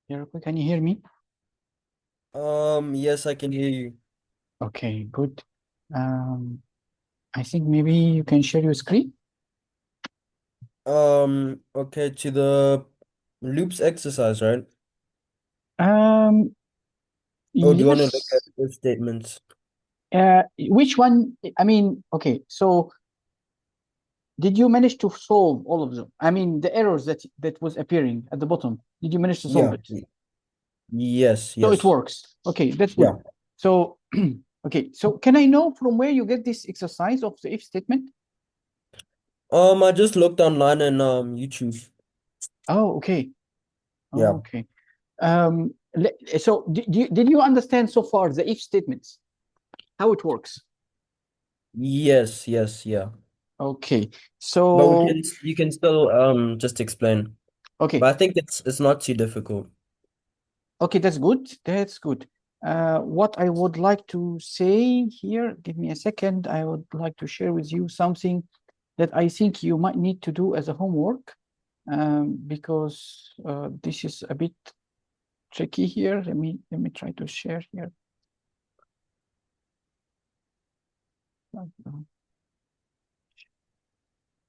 Lereko, can you hear me? Yes, I can hear you. Okay, good. Um, I think maybe you can share your screen. Okay, to the loops exercise, right? Um, Or do you want to look at yes. if statements? Which one? I mean, okay. So, did you manage to solve all of them? I mean, the errors that was appearing at the bottom. Did you manage to solve Yeah. it? Yes, So it yes. works. Okay, that's good. Yeah. So, okay. So, can I know from where you get this exercise of the if statement? I just looked online and YouTube. Oh, okay. Yeah. Okay. So, did you understand so far the if statements? How it works? Yes, yes, yeah. Okay. But So, you can still just explain. okay. But I think it's not too difficult. Okay, that's good. That's good. What I would like to say here, give me a second. I would like to share with you something that I think you might need to do as a homework, because this is a bit tricky here. Let me try to share here.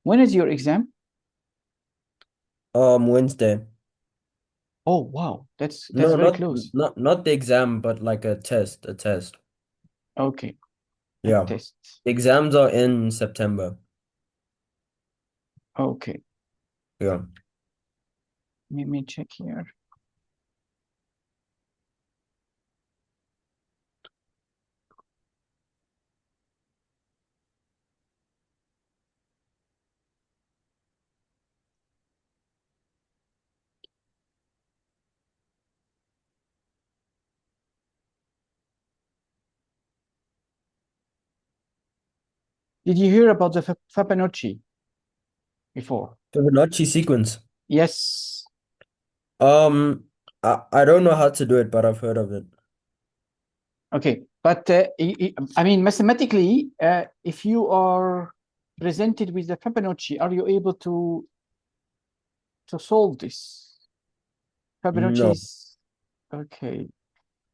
When is your exam? Wednesday. Oh, wow. That's No, very not close. not not the exam, but like a test. Okay, a Yeah. test. Exams are in September. Okay, Yeah. let me check here. Did you hear about the Fibonacci before? Fibonacci sequence. Yes. Um, I don't know how to do it, but I've heard of it. Okay, but I mean, mathematically, if you are presented with the Fibonacci, are you able to solve this? Fibonacci No. is okay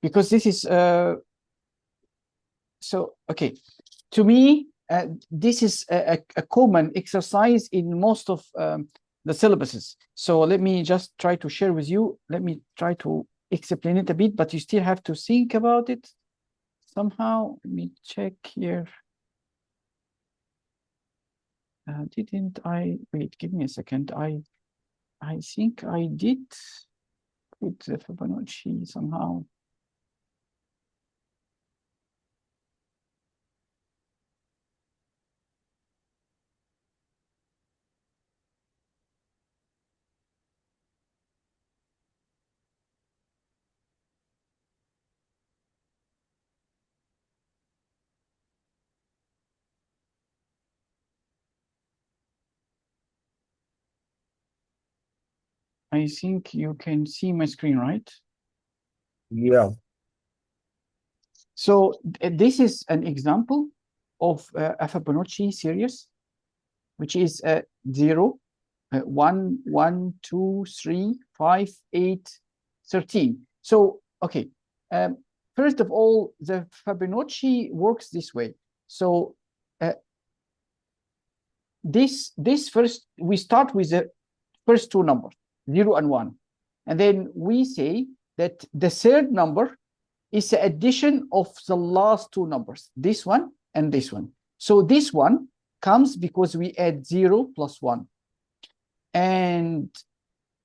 because this is so okay. To me, this is a common exercise in most of the syllabuses. So let me just try to share with you. Let me try to explain it a bit, but you still have to think about it somehow. Let me check here. Didn't I wait? Give me a second. I think I did put the Fibonacci somehow. I think you can see my screen, right? Yeah. So this is an example of a Fibonacci series, which is 0, 1, 1, 2, 3, 5, 8, 13. So, okay. Um, First of all, the Fibonacci works this way. So uh, this first, we start with the first two numbers, 0 and 1. And then we say that the third number is the addition of the last two numbers, this one and this one. So this one comes because we add 0 plus 1. And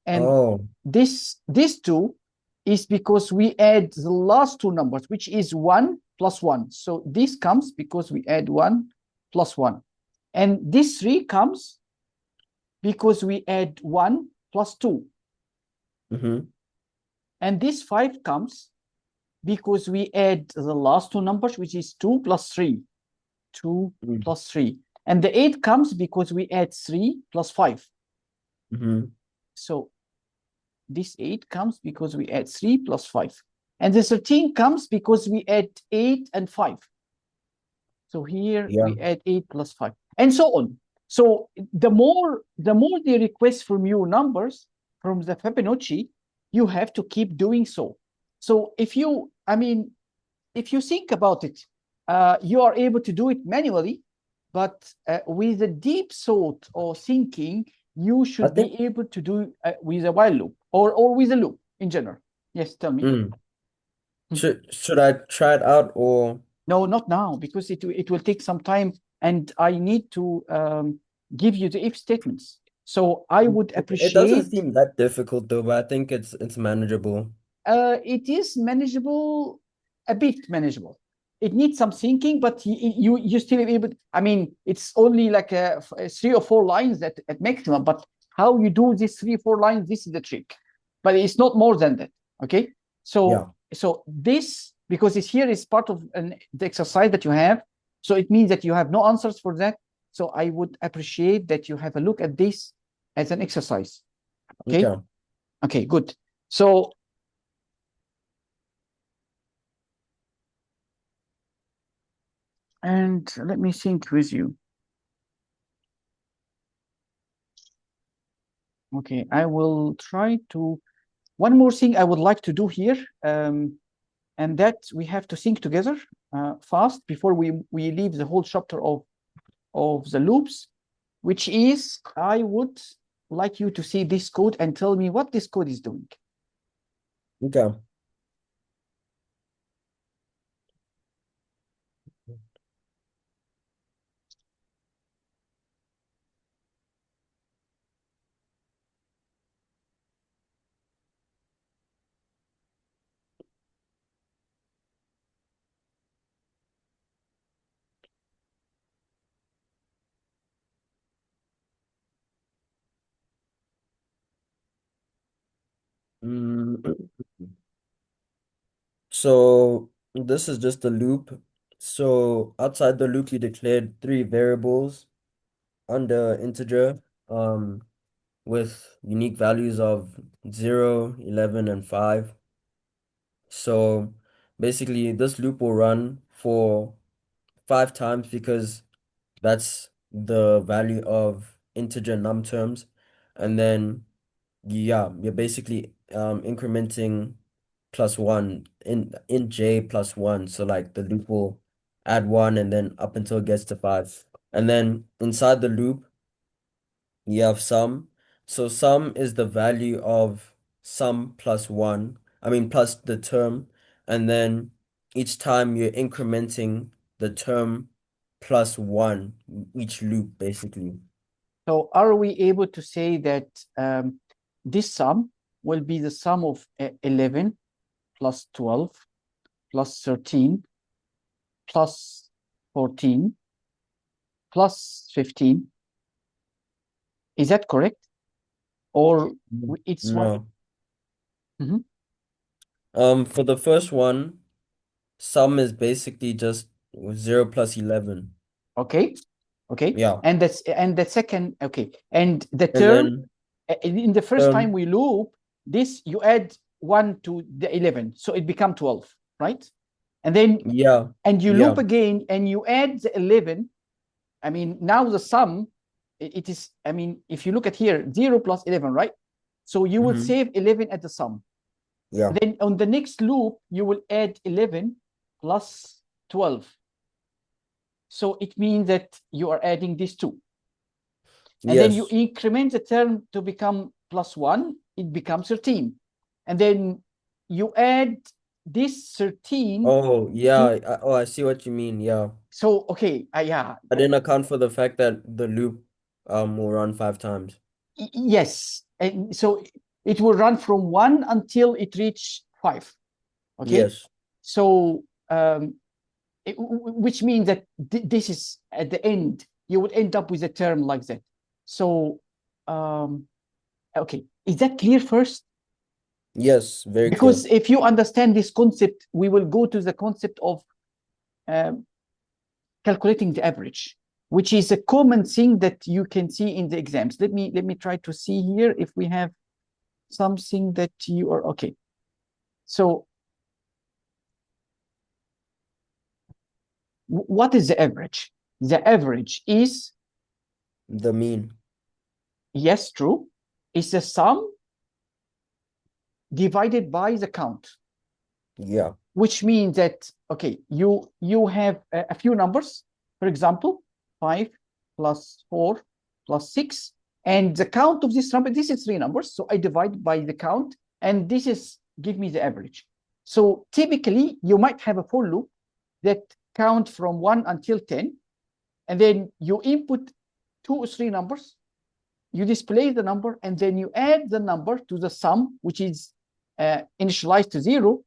and Oh. this two is because we add the last two numbers, which is 1 plus 1. So this comes because we add 1 plus 1. And this 3 comes because we add 1 plus 2. Mm-hmm. And this 5 comes because we add the last two numbers, which is 2 plus 3. 2 plus 3. And the 8 comes because we add 3 plus 5. Mm-hmm. So this 8 comes because we add 3 plus 5. And the 13 comes because we add 8 and 5. So here Yeah. we add 8 plus 5, and so on. So the more they request from you numbers from the Fibonacci, you have to keep doing so. So if you, I mean, if you think about it, you are able to do it manually, but with a deep thought or thinking, you should be able to do with a while loop or with a loop in general. Yes, tell me. Should I try it out or? No, not now, because it will take some time, and I need to give you the if statements. So I would It doesn't appreciate. seem that difficult though, but I think it's manageable. It is manageable, a bit manageable. It needs some thinking, but you still able. I mean, it's only like a 3 or 4 lines at maximum. But how you do these 3 or 4 lines, this is the trick. But it's not more than that. Okay. So this, because it's here, is part of the exercise that you have. So it means that you have no answers for that. So I would appreciate that you have a look at this as an exercise. Okay. Okay. Good. So. And let me think with you. Okay, I will try to. One more thing I would like to do here, and that we have to think together fast before we leave the whole chapter of the loops, which is I would like you to see this code and tell me what this code is doing. Okay. So this is just a loop. So outside the loop, you declared 3 variables under integer with unique values of 0, 11, and 5. So basically, this loop will run for 5 times because that's the value of integer num terms. And then, yeah, you're basically incrementing +1 in j +1. So like the loop will add 1 and then up until it gets to 5. And then inside the loop, you have sum. So sum is the value of sum +1. I mean, plus the term. And then each time you're incrementing the term +1, each loop, basically. So are we able to say that this sum will be the sum of 11 plus 12 plus 13 plus 14 plus 15? Is that correct? Or it's one? No. For the first one, sum is basically just 0 plus 11. Okay. Okay. Yeah. And the second, okay. And the And term, then in the first time we loop, this you add 1 to the 11. So it become 12, right? And then and you loop again and you add the 11. I mean, now the sum, it is, I mean, if you look at here, 0 plus 11, right? So you will save 11 at the sum. Yeah. And then on the next loop, you will add 11 plus 12. So it means that you are adding these two. And then you increment the term to become +1, it becomes 13. And then you add this 13. Oh, yeah. I see what you mean. Yeah. So, okay, yeah. I didn't account for the fact that the loop will run 5 times. Yes. And so it will run from 1 until it reach 5. Okay. Yes. So, which means that this is at the end, you would end up with a term like that. So, okay, is that clear first? Yes, very clear. Because if you understand this concept, we will go to the concept of calculating the average, which is a common thing that you can see in the exams. Let me try to see here if we have something that you are okay. So what is the average? The average is the mean. Yes, true. It's a sum divided by the count. Yeah. Which means that, okay, you have a few numbers, for example, 5 plus 4 plus 6, and the count of this number, this is 3 numbers, so I divide by the count, and this is give me the average. So typically, you might have a for loop that count from 1 until 10, and then you input 2 or 3 numbers, you display the number, and then you add the number to the sum, which is initialized to 0,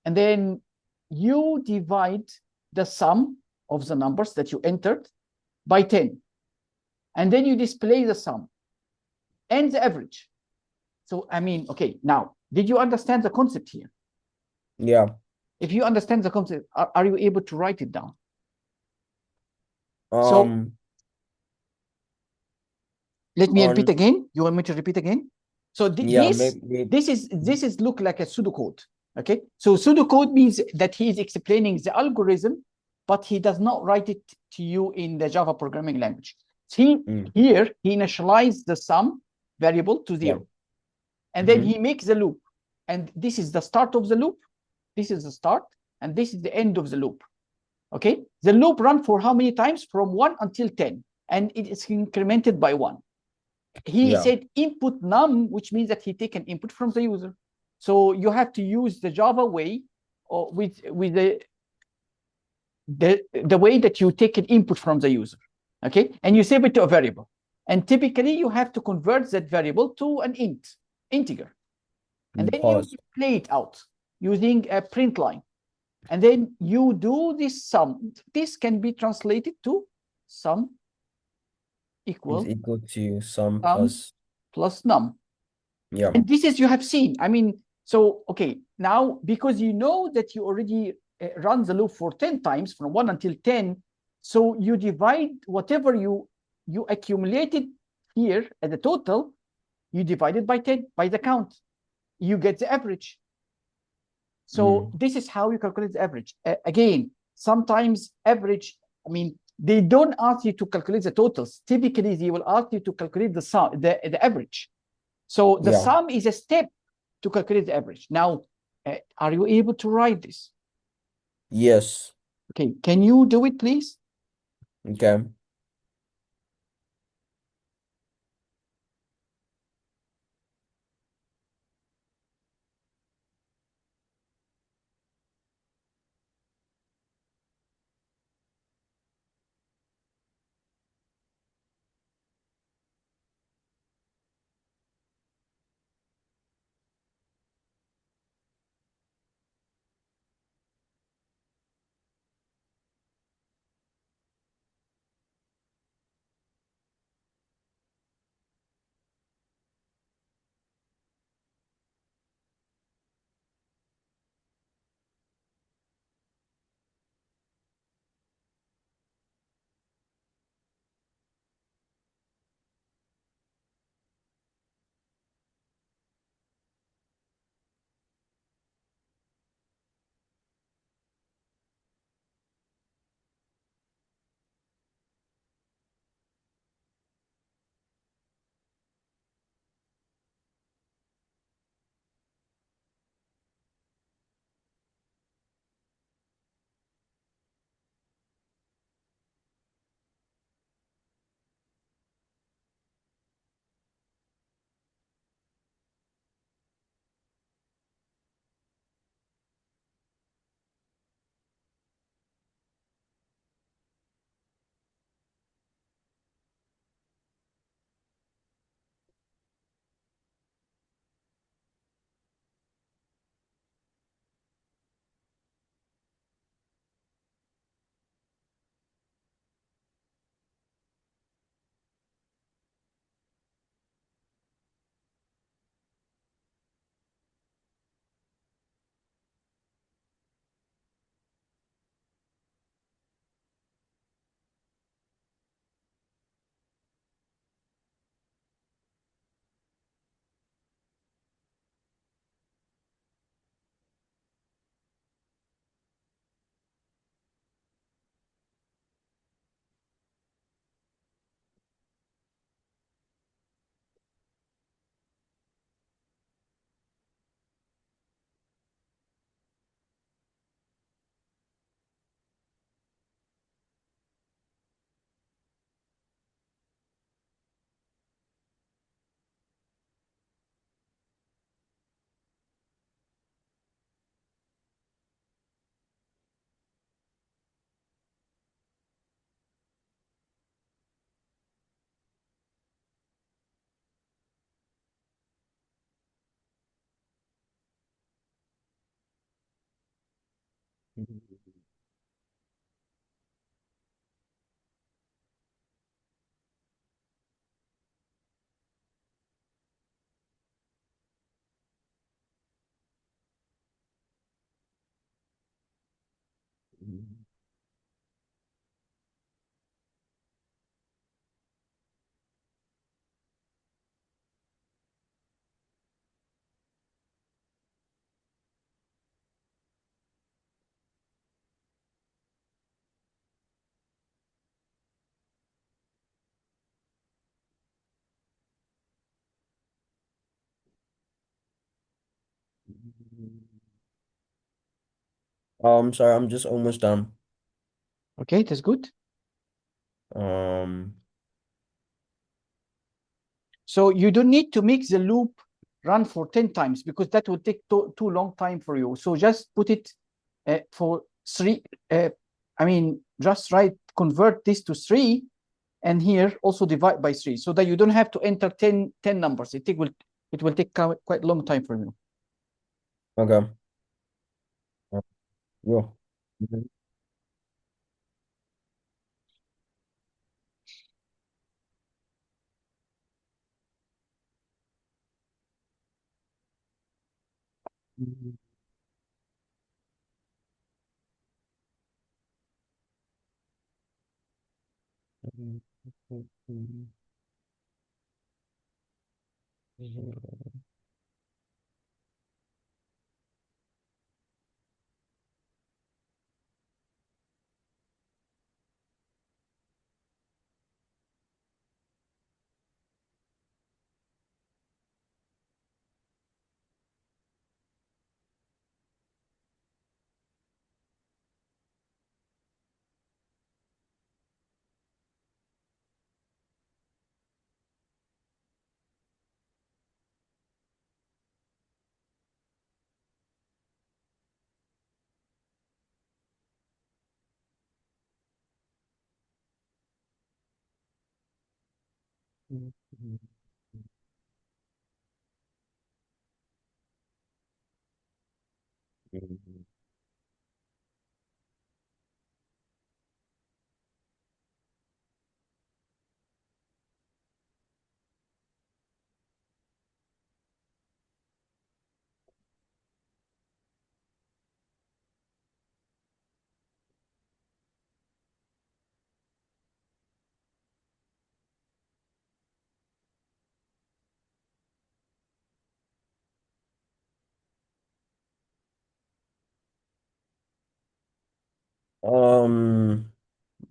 and then you divide the sum of the numbers that you entered by 10. And then you display the sum and the average. So, I mean, okay, now, did you understand the concept here? Yeah. If you understand the concept, are you able to write it down? Let me repeat again. You want me to repeat again? So yeah, this is look like a pseudocode. Okay, so pseudocode means that he is explaining the algorithm, but he does not write it to you in the Java programming language. Here he initializes the sum variable to 0, and then he makes the loop, and this is the start of the loop. This is the start, and this is the end of the loop. Okay, the loop runs for how many times? From 1 until 10, and it is incremented by 1. He said input num, which means that he take an input from the user. So you have to use the Java way, or with the way that you take an input from the user. Okay, and you save it to a variable. And typically you have to convert that variable to an integer. And then you display it out using a print line. And then you do this sum. This can be translated to sum equal to sum plus num. Yeah. And this is, you have seen, I mean, so, okay, now, because you know that you already run the loop for 10 times from 1 until 10, so you divide whatever you accumulated here as a total, you divide it by 10, by the count. You get the average. So this is how you calculate the average. Again, sometimes average, I mean, they don't ask you to calculate the totals. Typically, they will ask you to calculate the sum, the average. So the sum is a step to calculate the average. Now, are you able to write this? Yes. Okay, can you do it, please? Okay. Sorry, I'm just almost done. Okay, that's good. Um, So you don't need to make the loop run for 10 times because that would take too long time for you. So just put it for three. I mean, just convert this to 3, and here also divide by 3 so that you don't have to enter 10 numbers. It will take quite a long time for you. okay. Yeah.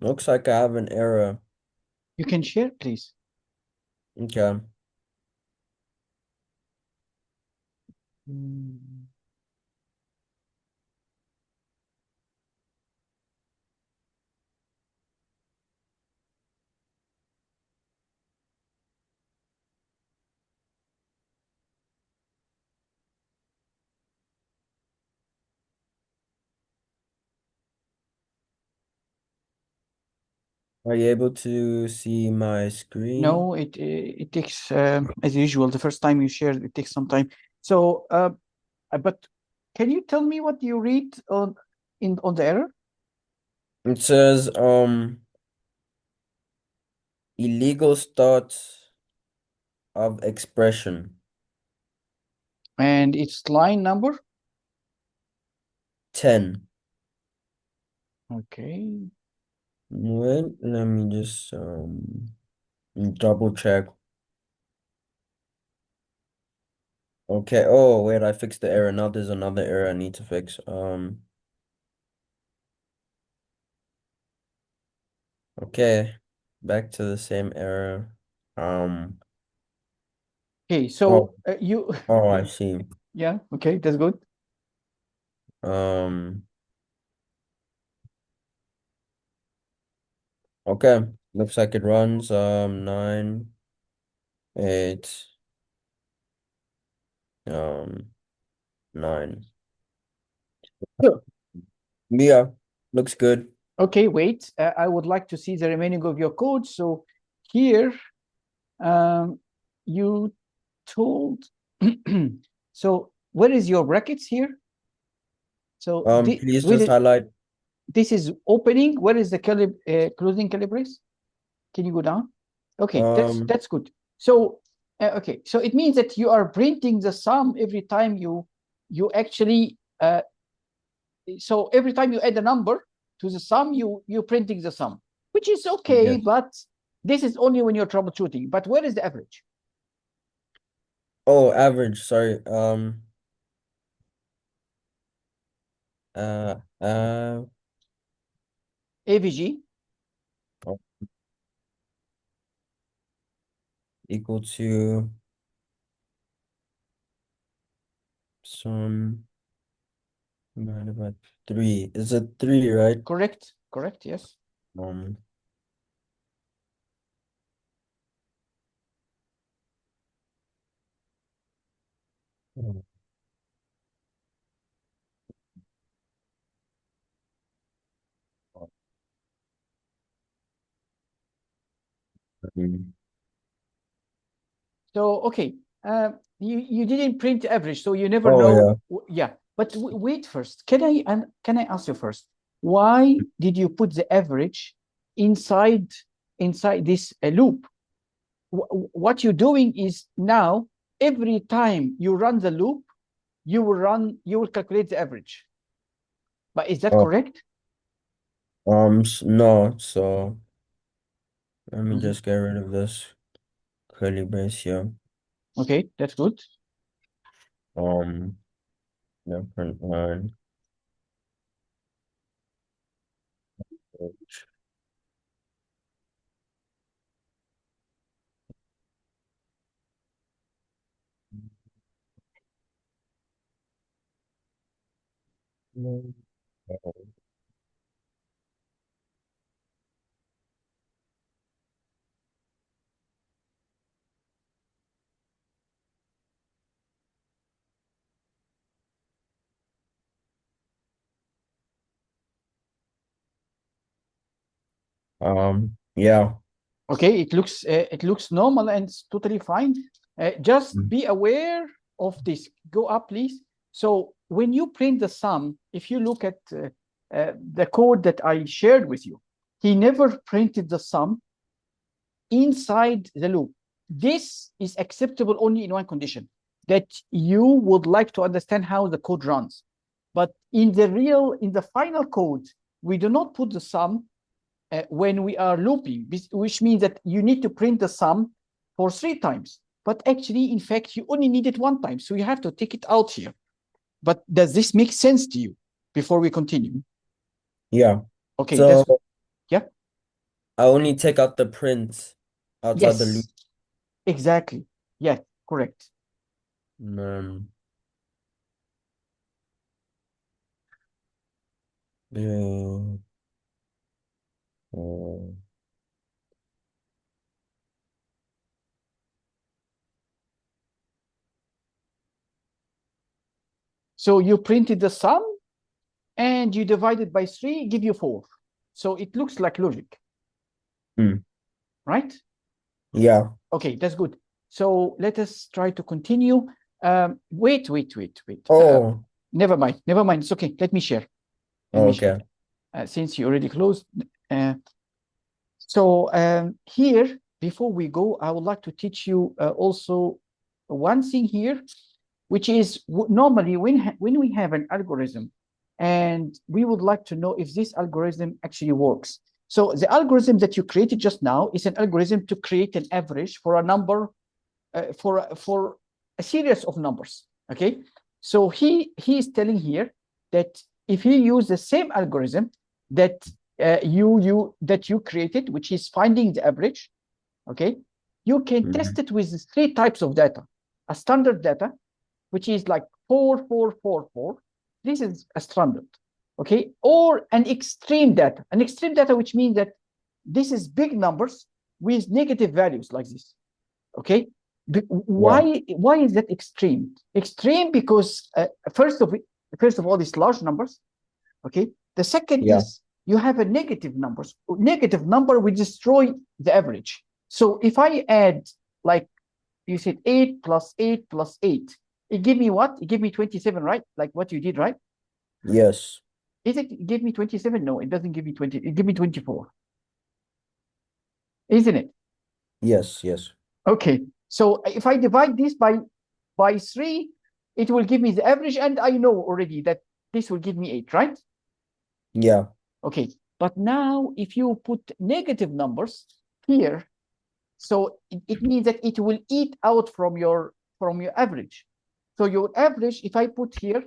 Looks like I have an error. You can share, please. Okay. Mm. Are you able to see my screen? No, it takes as usual. The first time you share, it takes some time. So, but can you tell me what you read on the error? It says illegal start of expression. And it's line number. 10. Okay. Wait, let me just double check. Okay. Oh, wait, I fixed the error. Now there's another error I need to fix. Okay. Back to the same error. Um, Okay. oh, So you, oh, I see. yeah. Okay, that's good. Um, okay. Looks like it runs 9, 8, 9. Yeah, looks good. Okay, wait. I would like to see the remaining of your code. So here, um, you told. So where is your brackets here? So Please just highlight. this is opening. Where is the closing calibrace? Can you go down? Okay, that's good. So okay, so it means that you are printing the sum every time you actually so every time you add a number to the sum, you're printing the sum, which is okay, Yes. but this is only when you're troubleshooting. But where is the average? Oh, average, sorry. AVG equal to sum divided by 3. Is it 3, right? correct, yes. Um, So okay, you didn't print average, so you never Oh, know. yeah. Yeah, but wait first. Can I ask you first? Why did you put the average inside this loop? What you're doing is now every time you run the loop, you will calculate the average. But is that Oh, correct? no, so let me just get rid of this curly brace here. Okay, that's good. Different line. Yeah. Okay, it looks normal and it's totally fine. Just be aware of this. Go up, please. So when you print the sum, if you look at the code that I shared with you, he never printed the sum inside the loop. This is acceptable only in one condition, that you would like to understand how the code runs. But in the final code, we do not put the sum when we are looping, which means that you need to print the sum for 3 times. But actually, in fact, you only need it 1 time. So you have to take it out here. But does this make sense to you before we continue? Yeah. Okay, that's So good. Yeah. I only take out the print outside the loop. Yes, exactly. Yeah, correct. Um, yeah. uh, So you printed the sum and you divide it by 3, give you 4. So it looks like logic, right? Yeah. Okay, that's good. So let us try to continue. Wait. Oh, Never mind. It's okay. Let me share. okay. Since you already closed. So here, before we go, I would like to teach you also one thing here, which is normally when we have an algorithm and we would like to know if this algorithm actually works. So the algorithm that you created just now is an algorithm to create an average for a number, for a series of numbers. Okay, so he is telling here that if you use the same algorithm that you created, which is finding the average, okay, you can test it with 3 types of data: a standard data, which is like 4 4 4 4. This is a standard, okay, or an extreme data, which means that this is big numbers with negative values like this. Okay, why is that extreme? Extreme because first of all, it's large numbers. Okay, the second Yeah. is you have a negative numbers. Negative number will destroy the average. So if I add, like you said, 8 plus 8 plus 8, it give me what? It give me 27, right? Like what you did, right? Yes. Is it give me 27? No, it doesn't give me 20. It give me 24. Isn't it? Yes. Yes. Okay. So if I divide this by 3, it will give me the average, and I know already that this will give me 8, right? Yeah. Okay. But now if you put negative numbers here, so it means that it will eat out from your average. So your average, if I put here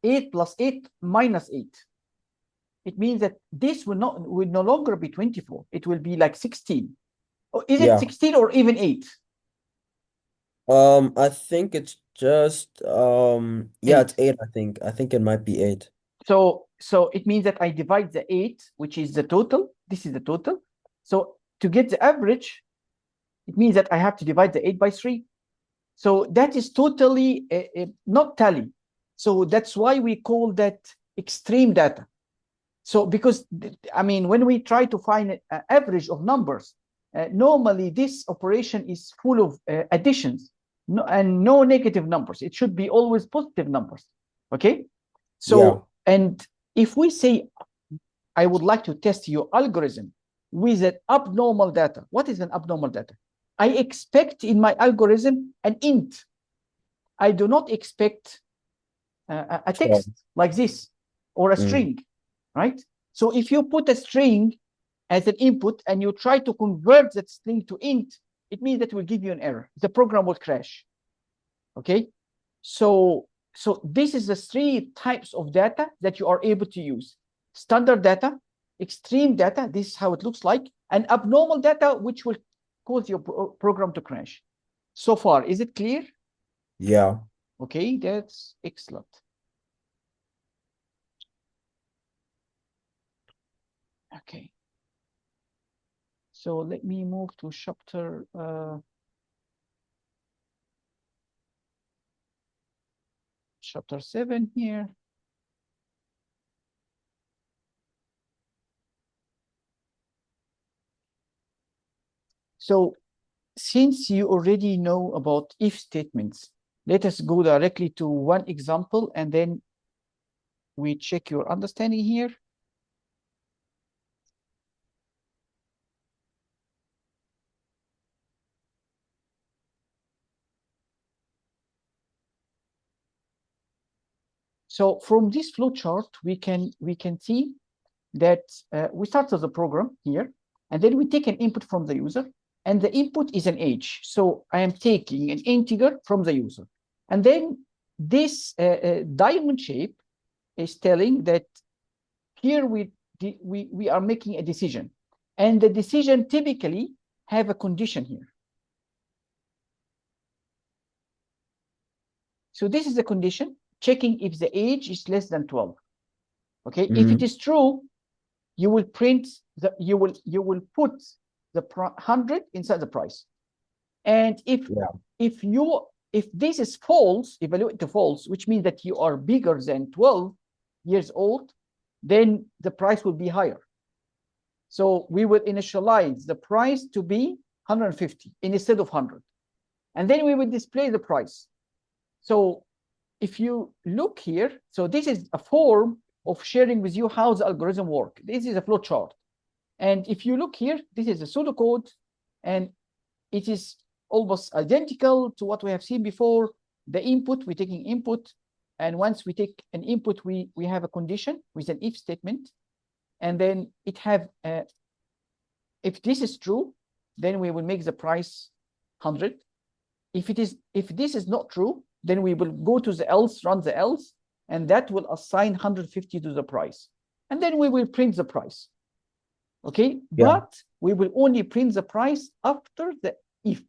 8 plus 8 minus 8, it means that this will no longer be 24. It will be like 16. Or is it Yeah. 16 or even 8? I think it's just yeah, 8. it's 8, I think. I think it might be 8. So it means that I divide the 8, which is the total. This is the total. So to get the average, it means that I have to divide the 8 by 3. So that is totally not tally. So that's why we call that extreme data. So because, I mean, when we try to find an average of numbers, normally this operation is full of additions and no negative numbers. It should be always positive numbers. Okay. Yeah. So, and if we say, I would like to test your algorithm with an abnormal data. What is an abnormal data? I expect in my algorithm an int. I do not expect a text like this or a string, right? So if you put a string as an input and you try to convert that string to int, it means that it will give you an error. The program will crash. Okay. So this is the 3 types of data that you are able to use: standard data, extreme data, this is how it looks like, and abnormal data, which will cause your program to crash. So far, is it clear? Yeah. Okay, that's excellent. Okay. So let me move to chapter 7 here. So since you already know about if statements, let us go directly to one example and then we check your understanding here. So from this flow chart, we can see that we start with the program here, and then we take an input from the user, and the input is an age. So I am taking an integer from the user, and then this diamond shape is telling that here we are making a decision, and the decision typically have a condition here. So this is the condition, checking if the age is less than 12. Okay, if it is true, you will print you will put the 100 inside the price. And if this is false, evaluate to false, which means that you are bigger than 12 years old, then the price will be higher. So we will initialize the price to be 150 instead of 100. And then we will display the price. So if you look here, so this is a form of sharing with you how the algorithm works. This is a flow chart. And if you look here, this is a pseudocode, and it is almost identical to what we have seen before. The input, we're taking input, and once we take an input, we have a condition with an if statement, and then it have, if this is true, then we will make the price 100. If this is not true, then we will go to the else, run the else, and that will assign 150 to the price. And then we will print the price. Okay, Yeah. but we will only print the price after the if.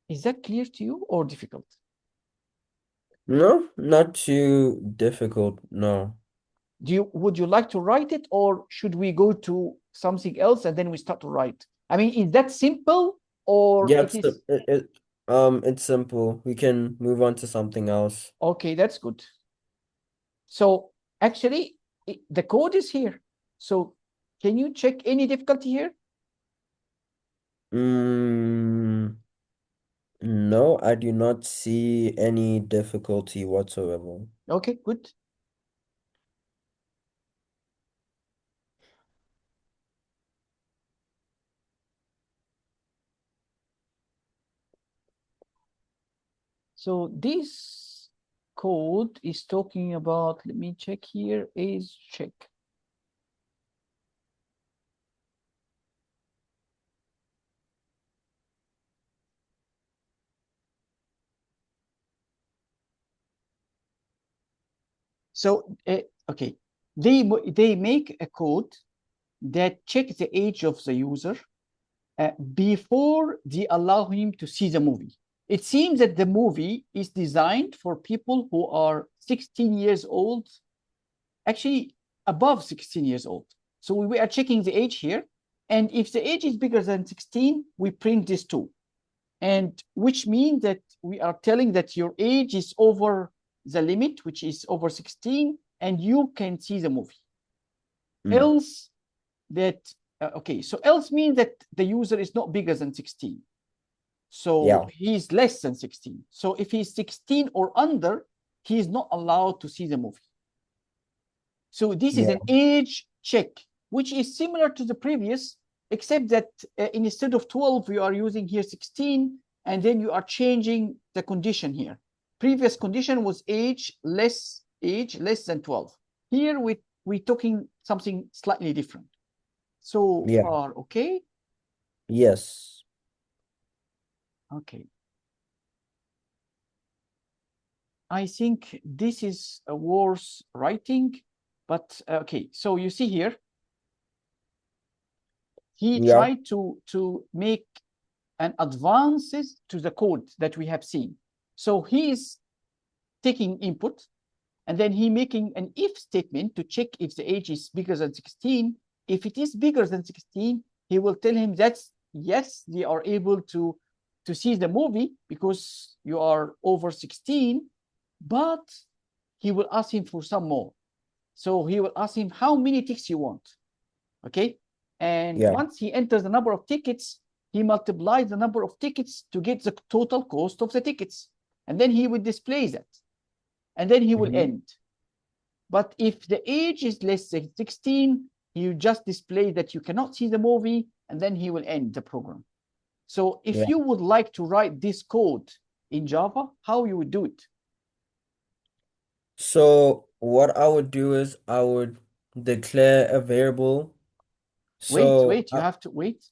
Is that clear to you or difficult? No, not too difficult. No. Would you like to write it, or should we go to something else and then we start to write? I mean, is that simple, or Yeah, it is? it's simple. We can move on to something else. Okay, that's good. So actually, the code is here. So can you check any difficulty here? No, I do not see any difficulty whatsoever. Okay, good. So this code is talking about, let me check here, is check. So, okay, they make a code that checks the age of the user before they allow him to see the movie. It seems that the movie is designed for people who are 16 years old, actually above 16 years old. So we are checking the age here. And if the age is bigger than 16, we print this too. And which means that we are telling that your age is over the limit, which is over 16, and you can see the movie. Else that, okay, so else means that the user is not bigger than 16. So Yeah, he's less than 16. So if he's 16 or under, he is not allowed to see the movie. So this is yeah, an age check, which is similar to the previous, except that instead of 12, you are using here 16, and then you are changing the condition here. Previous condition was age less than 12. Here we're talking something slightly different. So yeah, far, okay? yes. Okay. I think this is a worth writing, but okay. So you see here, he Yeah. tried to make an advances to the code that we have seen. So he is taking input, and then he making an if statement to check if the age is bigger than 16. If it is bigger than 16, he will tell him that yes, they are able to see the movie because you are over 16, but he will ask him for some more. So he will ask him how many tickets you want. Okay. And Yeah. once he enters the number of tickets, he multiplies the number of tickets to get the total cost of the tickets. And then he will display that. And then he will Mhm. end. But if the age is less than 16, you just display that you cannot see the movie, and then he will end the program. So if Yeah. you would like to write this code in Java, how you would do it? So what I would do is I would declare a variable. So Wait, you have to wait.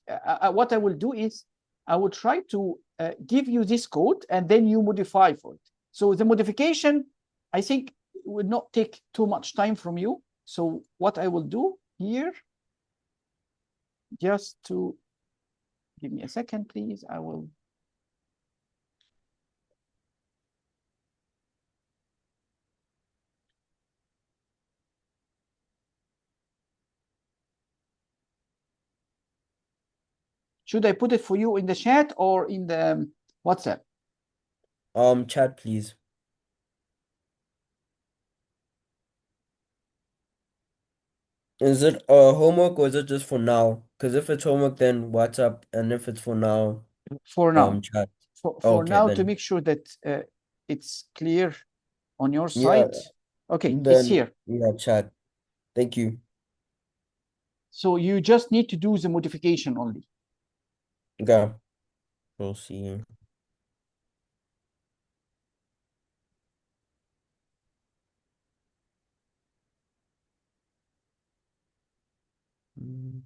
What I will do is I will try to give you this code and then you modify for it. So the modification, I think, will not take too much time from you. So what I will do here, just to give me a second, please. I will. Should I put it for you in the chat or in the WhatsApp? chat please. Is it homework or is it just for now? Because if it's homework, then WhatsApp, and if it's for now, For now. chat. For Okay, now, to then make sure that it's clear on your yeah, side. Okay, it's then here. yeah, chat. Thank you. So you just need to do the modification only. Okay, we'll see. Mm.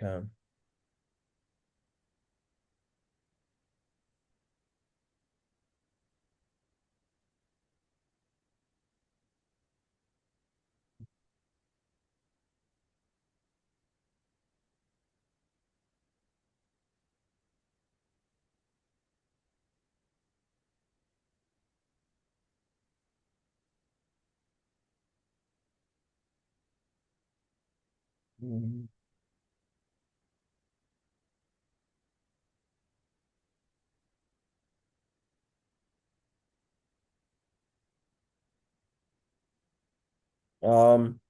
Okay. Mhm.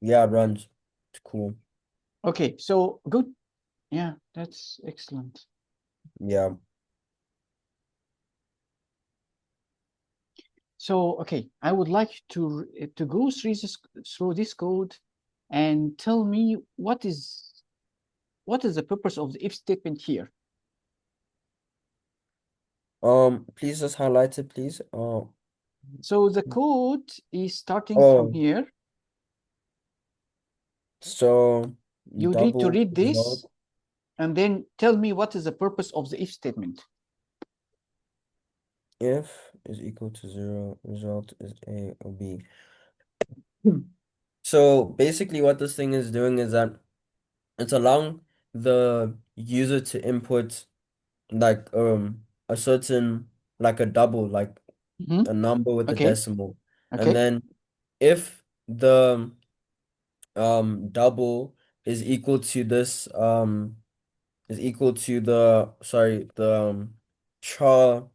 Yeah, it runs. It's cool. Okay, so good. Yeah, that's excellent. Yeah. So, okay, I would like to go through this code and tell me what is the purpose of the if statement here. Please just highlight it, please. So the code is starting from Oh, here. so You need to double read this result and then tell me what is the purpose of the if statement. if is equal to 0, result is A or B. So basically what this thing is doing is that it's allowing the user to input like a certain like a double, like Mhm. a number with a Okay, decimal. And okay. then if the double is equal to this is equal to the sorry the char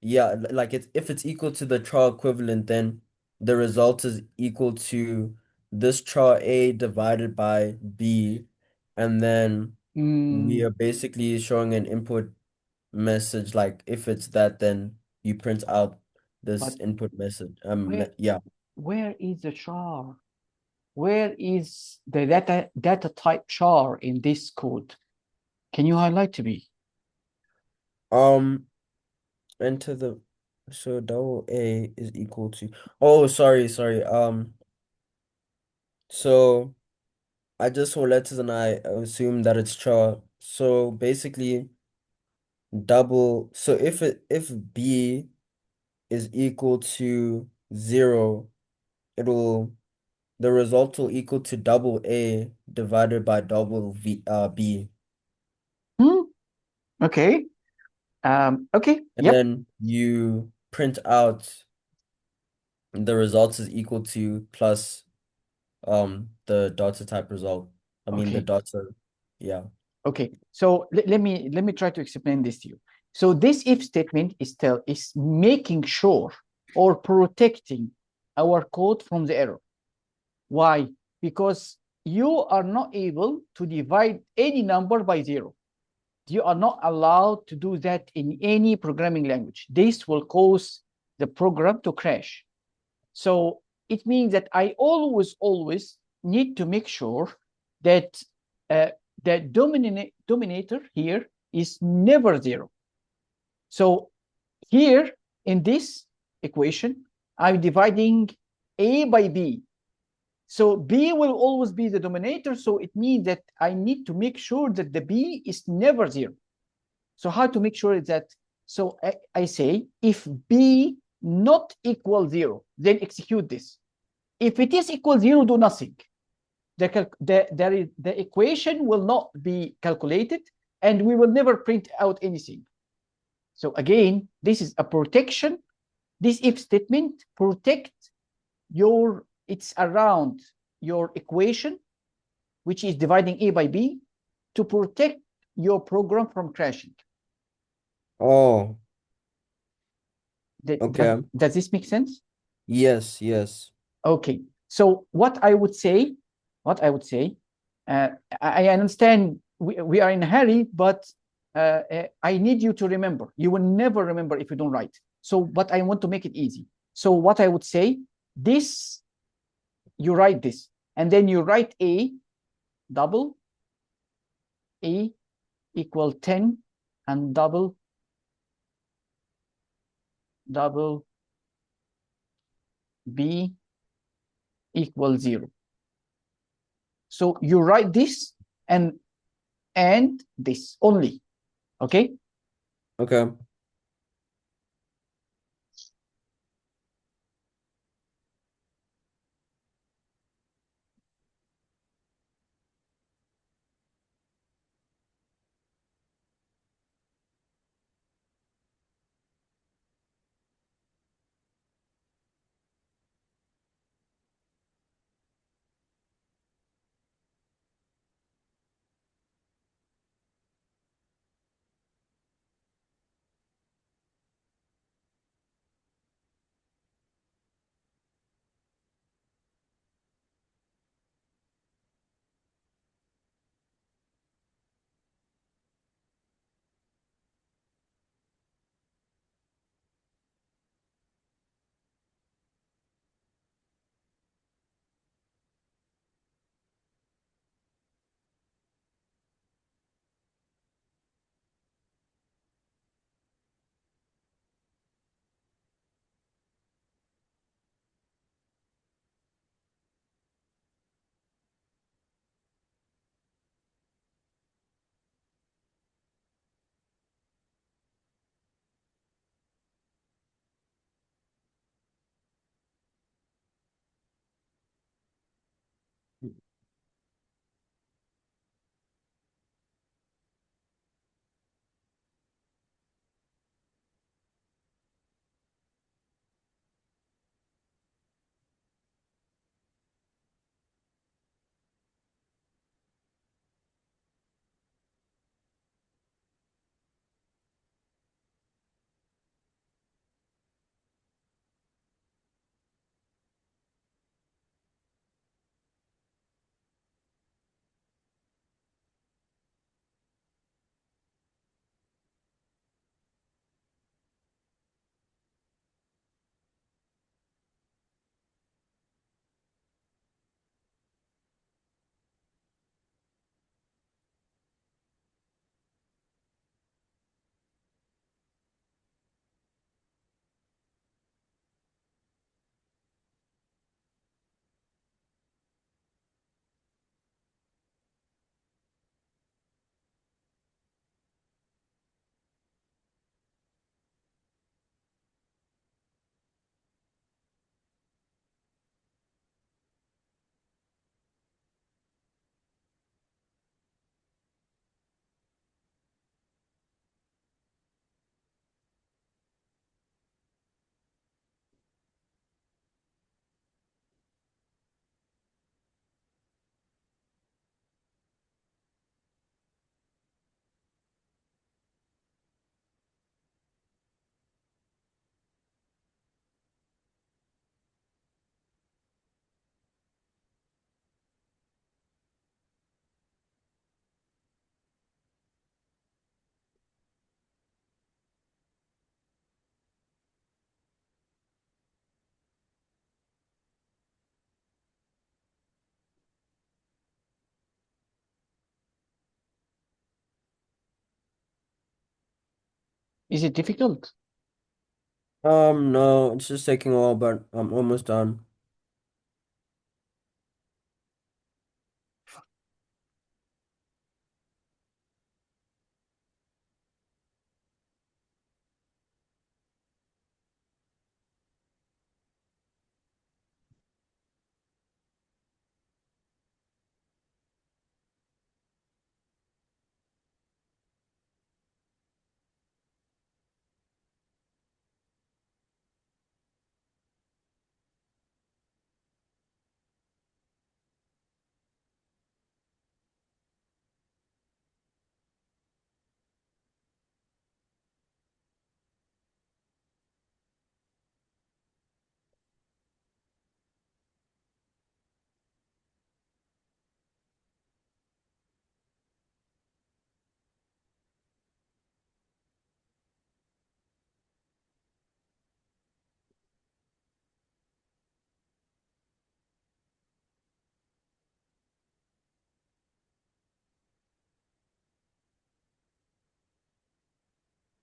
yeah like it's if it's equal to the char equivalent, then the result is equal to this char A divided by B, and then we Mm, are basically showing an input message. Like if it's that, then you print out but this input message. Yeah. where is the char? Where is the data type char in this code? Can you highlight to me? Um, enter the so double A is equal to oh sorry. So I just saw letters and I assume that it's char. So basically so if B is equal to 0, it'll the result will equal to double A divided by double B. Hmm? Okay. Okay. And Yep. then you print out the results is equal to plus the data type result. I mean the Okay. data, yeah. Okay. So let me try to explain this to you. So this if statement is making sure or protecting our code from the error. Why? Because you are not able to divide any number by 0. You are not allowed to do that in any programming language. This will cause the program to crash. So it means that I always need to make sure that the dominator here is never 0. So here in this equation, I'm dividing A by B. So B will always be the dominator. So it means that I need to make sure that the B is never 0. So how to make sure that? So I say if B not equal 0, then execute this. If it is equal 0, do nothing. The equation will not be calculated and we will never print out anything. So again, this is a protection. This if statement protect it's around your equation, which is dividing A by B, to protect your program from crashing. Oh, Does, okay. does this make sense? Yes. Okay. So what I would say, uh, I understand we are in a hurry, but I need you to remember. You will never remember if you don't write. So, but I want to make it easy. So, what I would say, this you write this, and then you write A double A equal 10 and double B equal 0. So you write this, and and this only. Okay. Okay. Is it difficult? No, it's just taking a while, but I'm almost done.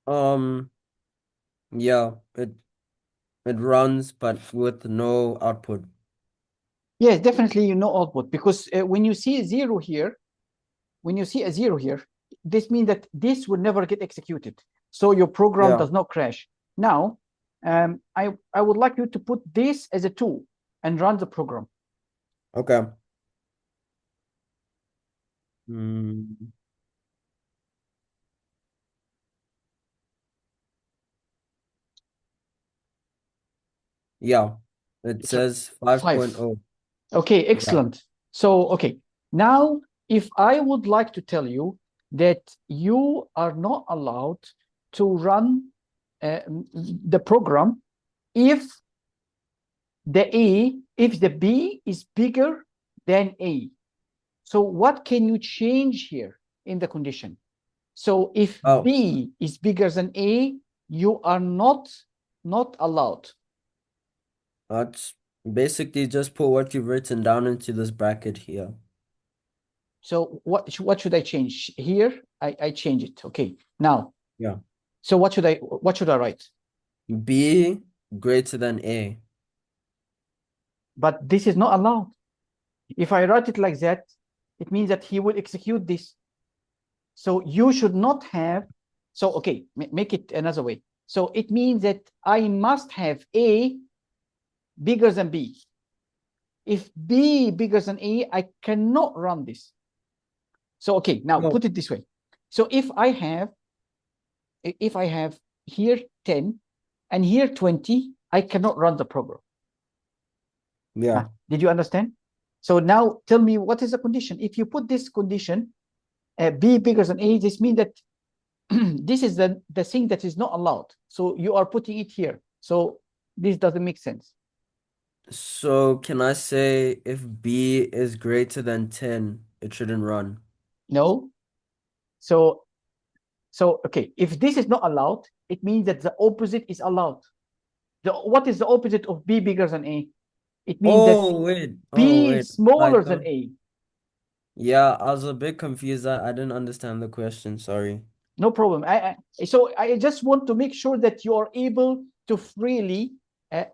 Um, yeah, it runs, but with no output. Yes, definitely you know output because when you see 0 here, when you see a 0 here, this means that this will never get executed. So your program does not crash. Now, I would like you to put this as a 2 and run the program. Okay. Yeah, it says 5.0. Okay, excellent. So, okay, now if I would like to tell you that you are not allowed to run the program if the B is bigger than A. So what can you change here in the condition? So if B is bigger than A, you are not allowed. That's basically just put what you've written down into this bracket here. So what should I change here? I change it. Okay. Now. Yeah. So what should I write? B greater than A. But this is not allowed. If I write it like that, it means that he will execute this. So you should not have. So okay, make it another way. So it means that I must have A bigger than B. If B bigger than A, I cannot run this. So okay, now put it this way. So if I have here 10 and here 20, I cannot run the program. Yeah. Did you understand? So now tell me, what is the condition? If you put this condition, B bigger than A, this means that this is the thing that is not allowed. So you are putting it here. So this doesn't make sense. So can I say if B is greater than 10, it shouldn't run? No. So okay, if this is not allowed, it means that the opposite is allowed. What is the opposite of B bigger than A? It means that B is smaller than A. Yeah, I was a bit confused. I didn't understand the question. Sorry. No problem. So I just want to make sure that you are able to freely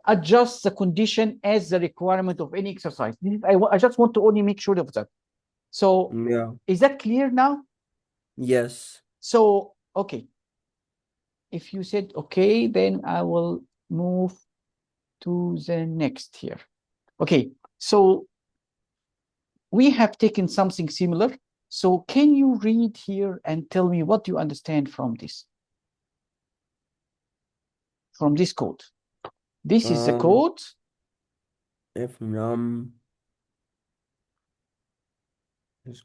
adjust the condition as the requirement of any exercise. I just want to only make sure of that. So yeah, is that clear now? Yes. So okay. If you said okay, then I will move to the next here. Okay, so we have taken something similar. So can you read here and tell me what you understand from this? From this code. This is the code. If num is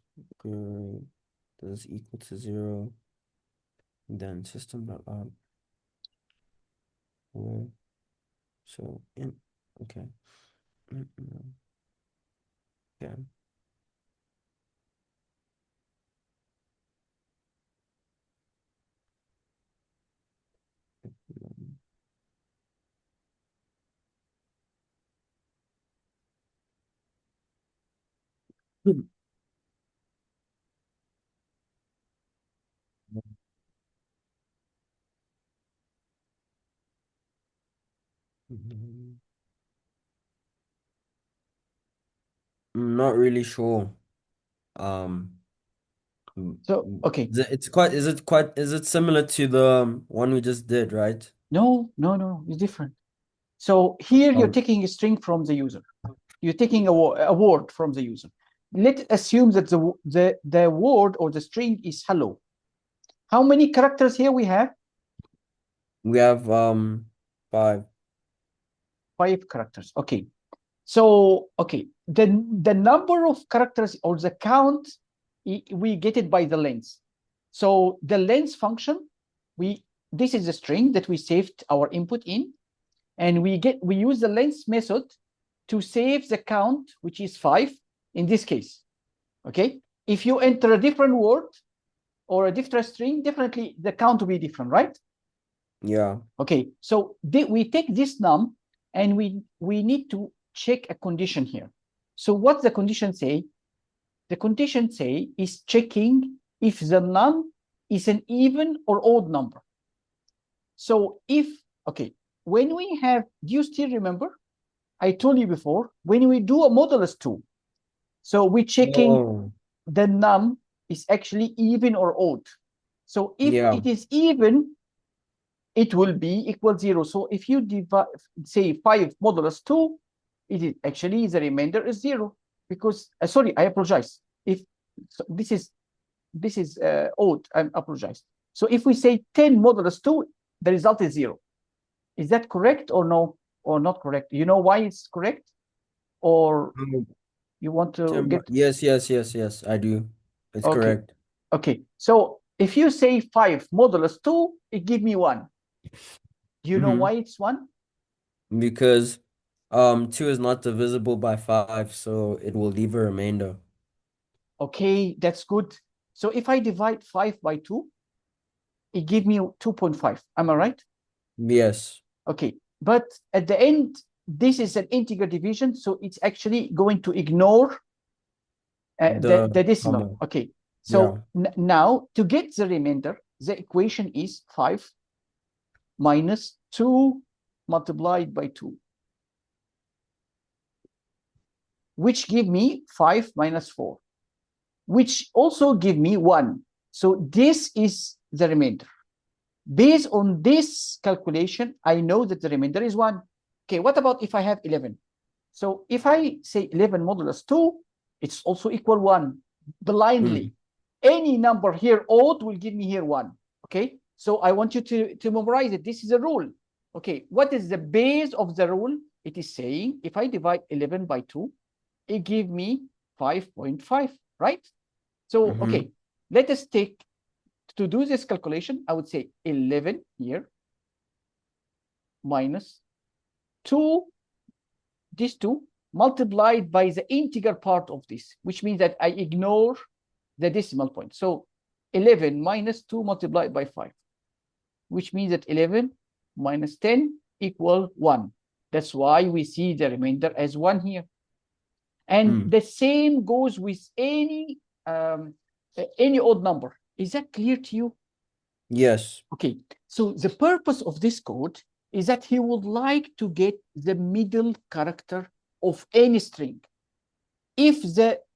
equal to 0, then system.out. So okay. Yeah. I'm not really sure. So okay. Is it similar to the one we just did, right? No, it's different. So here you're taking a string from the user. You're taking a word from the user. Let's assume that the word or the string is hello. How many characters here we have? We have 5. 5 characters. Okay. So okay, the number of characters or the count, we get it by the length. So the length function, this is a string that we saved our input in, and we use the length method to save the count, which is 5 in this case. Okay, if you enter a different word or a different string, definitely the count will be different, right? Yeah. Okay, so we take this num and we need to check a condition here. So what the condition say? The condition say is checking if the num is an even or odd number. So if, okay, when we have, do you still remember? I told you before, when we do a modulus 2, so we're checking the num is actually even or odd. So if Yeah. it is even, it will be equal 0. So if you divide, say 5 modulus 2, it is actually the remainder is 0. Because, sorry, I apologize. If so this is odd, I apologize. So if we say 10 modulus 2, the result is 0. Is that correct or no? Or not correct? You know why it's correct? Or you want to get... Yes, I do. It's Okay. correct. Okay. So if you say 5 modulus 2, it give me 1. Do you know why it's 1? Because 2 is not divisible by 5, so it will leave a remainder. Okay, that's good. So if I divide 5 by 2, it give me 2.5. Am I right? Yes. Okay. But at the end, this is an integer division, so it's actually going to ignore the decimal. comma. Okay. Yeah. So now to get the remainder, the equation is 5 minus 2 multiplied by 2, which give me 5 minus 4, which also give me 1. So this is the remainder. Based on this calculation, I know that the remainder is 1. Okay, what about if I have 11? So if I say 11 modulus 2, it's also equal 1 blindly. Any number here odd will give me here 1. Okay, so I want you to memorize it. This is a rule. Okay, what is the base of the rule? It is saying if I divide 11 by 2, it gives me 5.5, right? So, okay, let us take, to do this calculation, I would say 11 here minus 2, this 2, multiplied by the integer part of this, which means that I ignore the decimal point. So 11 minus 2 multiplied by 5, which means that 11 minus 10 equal 1. That's why we see the remainder as 1 here. And the same goes with any odd number. Is that clear to you? Yes. Okay, so the purpose of this code is that he would like to get the middle character of any string. If the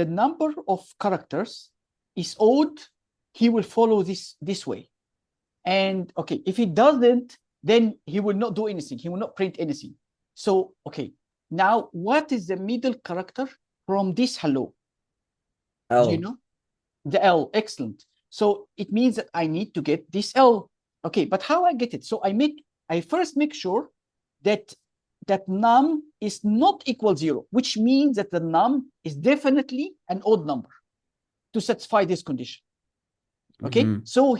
number of characters is odd, he will follow this way. And okay, if he doesn't, then he will not do anything. He will not print anything. So okay, now what is the middle character from this hello? L. Do you know? The L. Excellent. So it means that I need to get this L. Okay, but how I get it? So I first make sure that num is not equal 0, which means that the num is definitely an odd number to satisfy this condition. Okay, so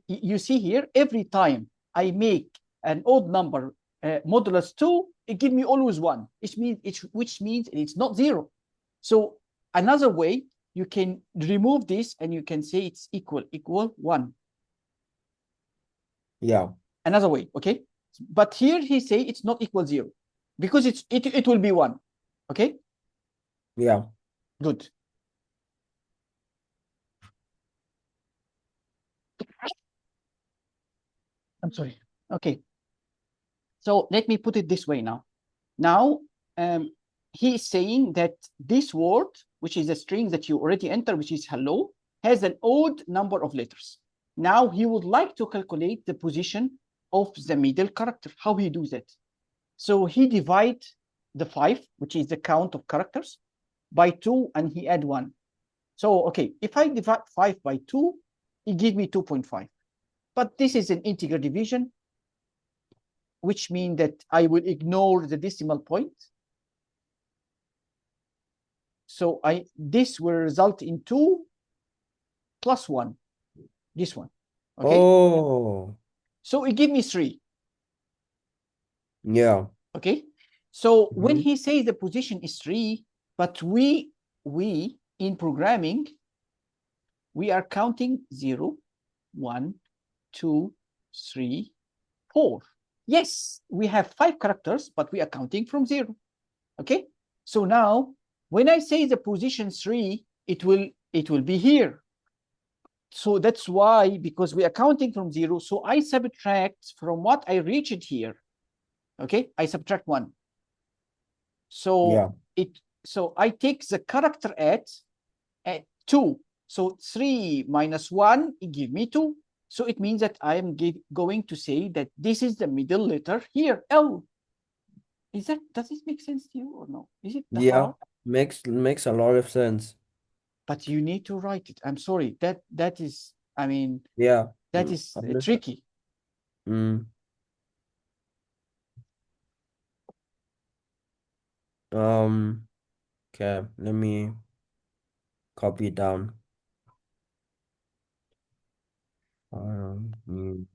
you see here, every time I make an odd number modulus 2, it gives me always 1, which means it's not 0. So another way, you can remove this and you can say it's equal 1. Yeah. Another way, okay? But here he say it's not equal 0 because it will be 1. Okay? Yeah. Good. I'm sorry. Okay. So let me put it this way now. Now, he is saying that this word, which is a string that you already entered, which is hello, has an odd number of letters. Now he would like to calculate the position of the middle character. How he do that? So he divide the 5, which is the count of characters, by 2, and he add 1. So, okay, if I divide 5 by 2, it gives me 2.5. But this is an integer division, which means that I will ignore the decimal point. So this will result in 2 plus 1, this one. Okay. Oh. So it gives me 3. Yeah. Okay. So when he says the position is 3, but we in programming, we are counting 0, 1, 2, 3, 4. Yes, we have 5 characters, but we are counting from 0. Okay. So now when I say the position 3, it will be here. So that's why, because we are counting from 0, so I subtract from what I reached here. Okay, I subtract 1. So Yeah. I take the character at 2. So 3 minus 1, it give me 2. So it means that I am going to say that this is the middle letter here, L. Does it make sense to you or no? Is it Yeah. hard? Makes a lot of sense. But you need to write it. I'm sorry. That is, I mean, Yeah. that is Understand. tricky. Mm. Um, okay, let me copy it down. Mm.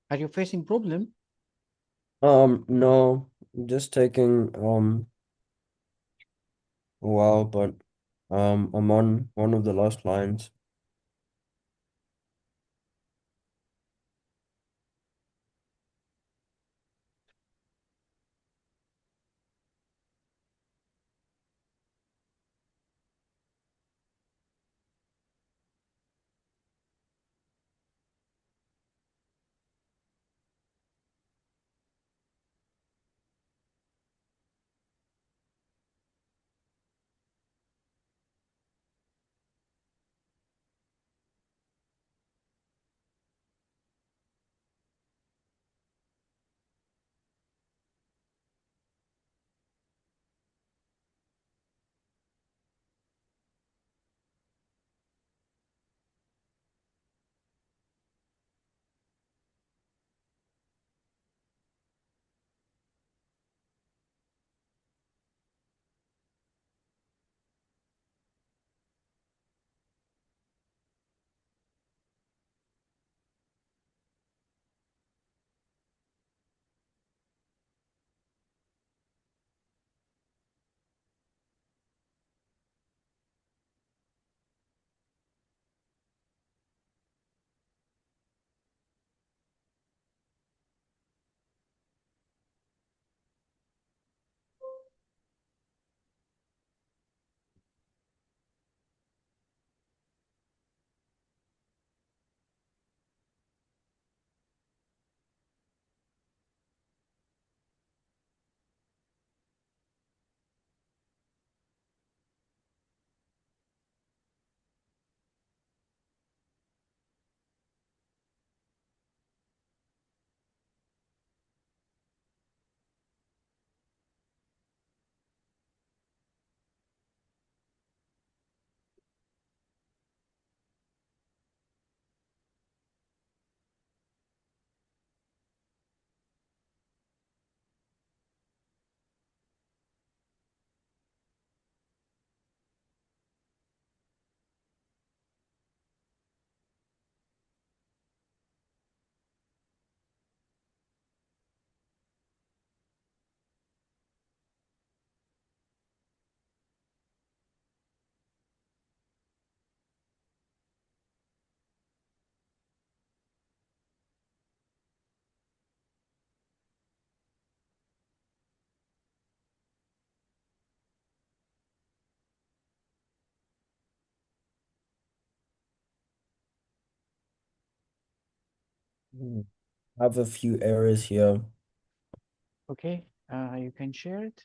Are you facing problem? No, just taking a while, but I'm on one of the last lines. I have a few errors here. Okay, you can share it.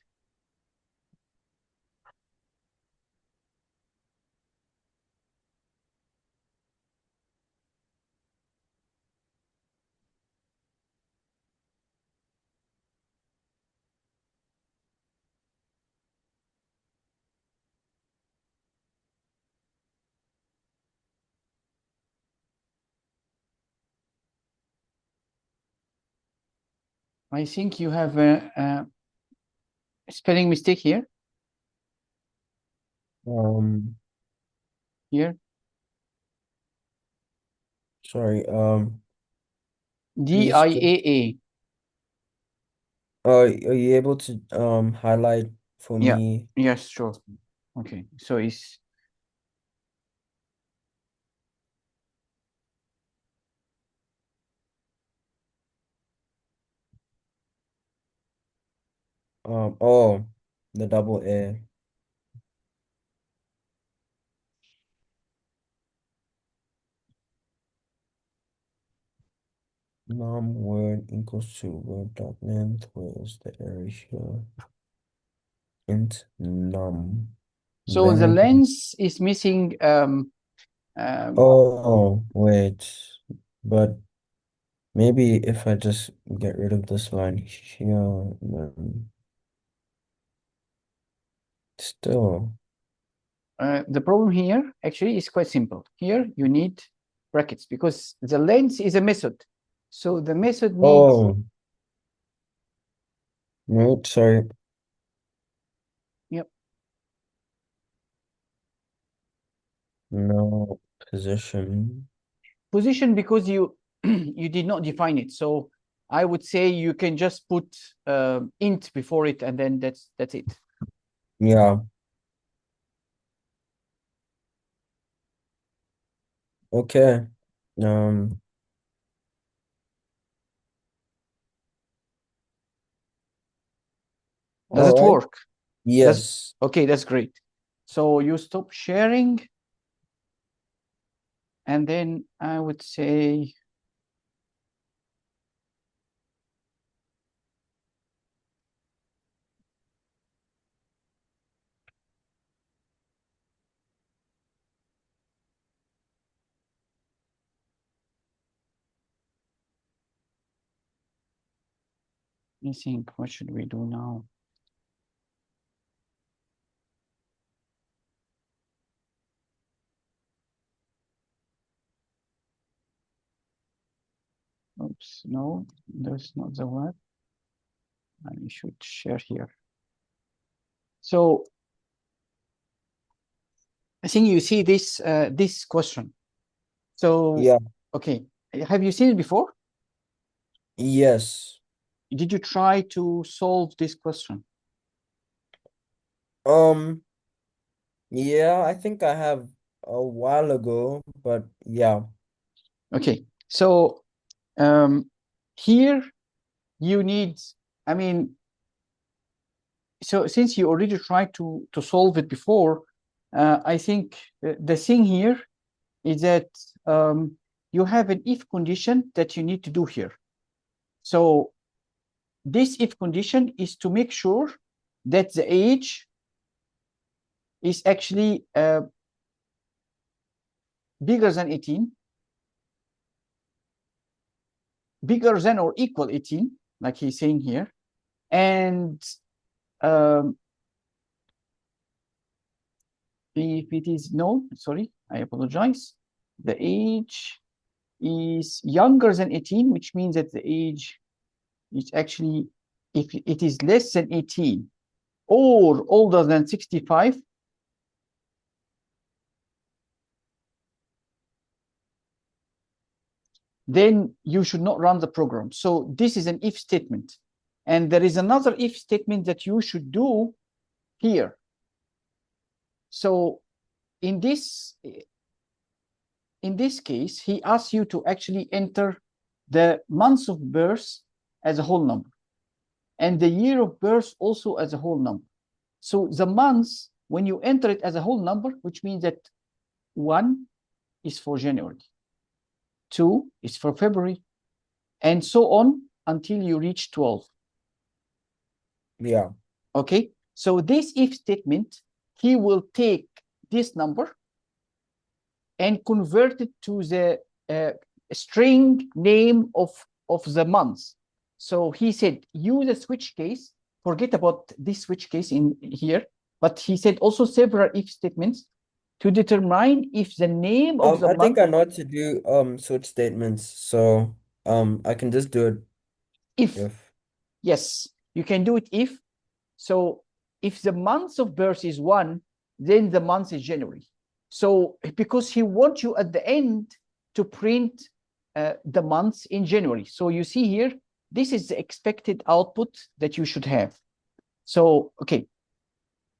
I think you have a spelling mistake here. Um, Here, sorry, please just, DIAA. are you able to highlight for Yeah. me? Yes, sure. Okay, so it's Oh, the double A. Num word equals to word dot length. Where is the error here? Int num. so the Then, lens is missing oh, wait, but maybe if I just get rid of this line here, then still, the problem here actually is quite simple. Here you need brackets because the lens is a method. So the method needs oh, no, sorry, yep, no position. position because you did not define it. So I would say you can just put int before it, and then that's it. Yeah. Okay. Um, Does all it right. work? Yes. Okay, that's great. So you stop sharing, and then I would say let me think, what should we do now? Oops, no, that's not the one. I should share here. So I think you see this this question. So Yeah. okay, have you seen it before? Yes. Did you try to solve this question? Um, yeah, I think I have a while ago, but yeah. Okay, so here you need, I mean, so since you already tried to solve it before, I think the thing here is that you have an if condition that you need to do here. So this if condition is to make sure that the age is actually bigger than 18, bigger than or equal 18, like he's saying here. And if it is no, sorry, I apologize. The age is younger than 18, which means that the age is actually, if it is less than 18 or older than 65, then you should not run the program. So this is an if statement. And there is another if statement that you should do here. So in this case, he asks you to actually enter the months of birth as a whole number and the year of birth also as a whole number. So the months, when you enter it as a whole number, which means that 1 is for January, 2 is for February, and so on until you reach 12. Yeah. Okay, so this if statement, he will take this number and convert it to the string name of the month. So he said, use a switch case, forget about this switch case in here, but he said also several if statements to determine if the name of the I think month, I know how to do switch statements, so I can just do it if, if. yes, you can do it if. So if the month of birth is 1, then the month is January. So because he wants you at the end to print the months in January. So you see here, this is the expected output that you should have. So, okay,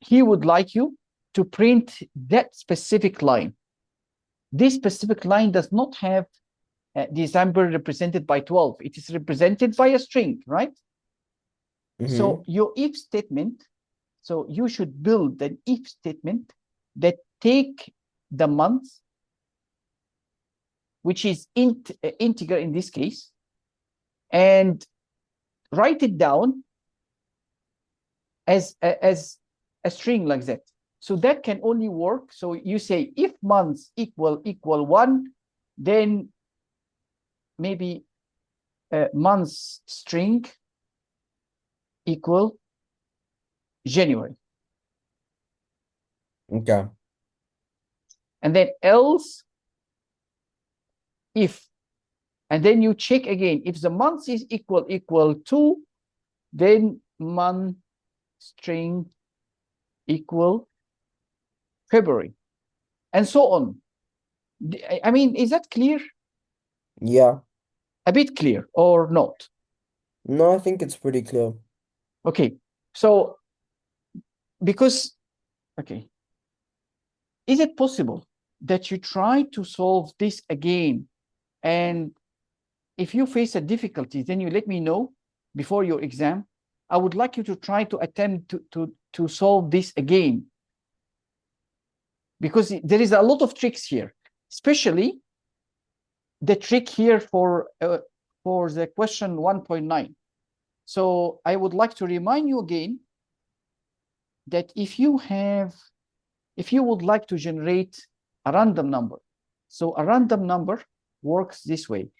he would like you to print that specific line. This specific line does not have December represented by 12. It is represented by a string, right? So your if statement, so you should build an if statement that take the month, which is integer in this case, and write it down as a string like that. So that can only work. So you say if months equal 1, then maybe months string equal January. Okay. And then else if, and then you check again, if the month is equal to, then month string equal February, and so on. I mean, is that clear? Yeah. A bit clear or not? No, I think it's pretty clear. Okay, so because, okay, is it possible that you try to solve this again, and if you face a difficulty, then you let me know before your exam? I would like you to try to attempt to solve this again, because there is a lot of tricks here, especially the trick here for the question 1.9. So I would like to remind you again that if you would like to generate a random number, so a random number works this way.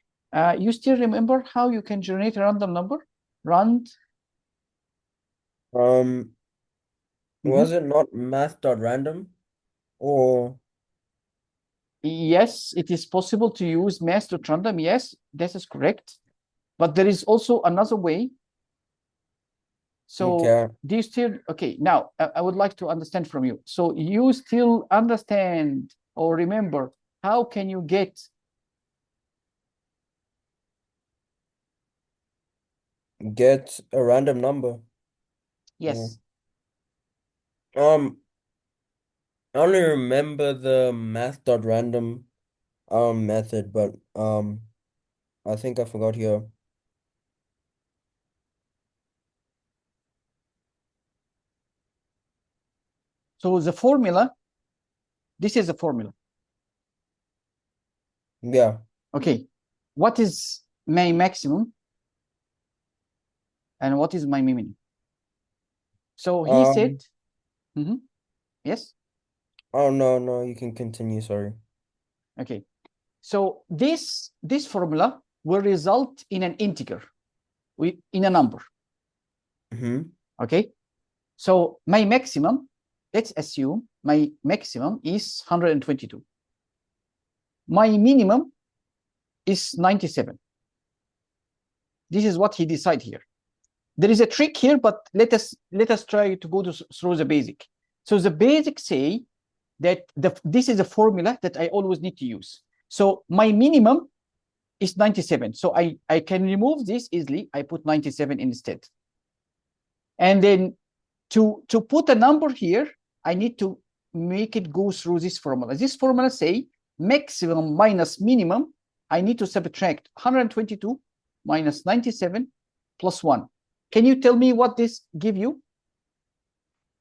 You still remember how you can generate a random number? Was it not math.random or Yes, it is possible to use math.random. Yes, this is correct. But there is also another way. So okay, do you still, okay, now I would like to understand from you. So you still understand or remember how can you get a random number? yes. Um, I only remember the math.random method, but I think I forgot here. So the formula, this is the formula. Yeah. Okay. What is my maximum and what is my minimum? So he said, yes. Oh no, you can continue, sorry. Okay. So this formula will result in an integer, in a number. Okay. So my maximum, let's assume my maximum is 122. My minimum is 97. This is what he decided here. There is a trick here, but let us try to go through the basic. So the basic say that this is a formula that I always need to use. So my minimum is 97. So I can remove this easily. I put 97 instead. And then to put a number here, I need to make it go through this formula. This formula say maximum minus minimum. I need to subtract 122 minus 97 plus 1. Can you tell me what this give you?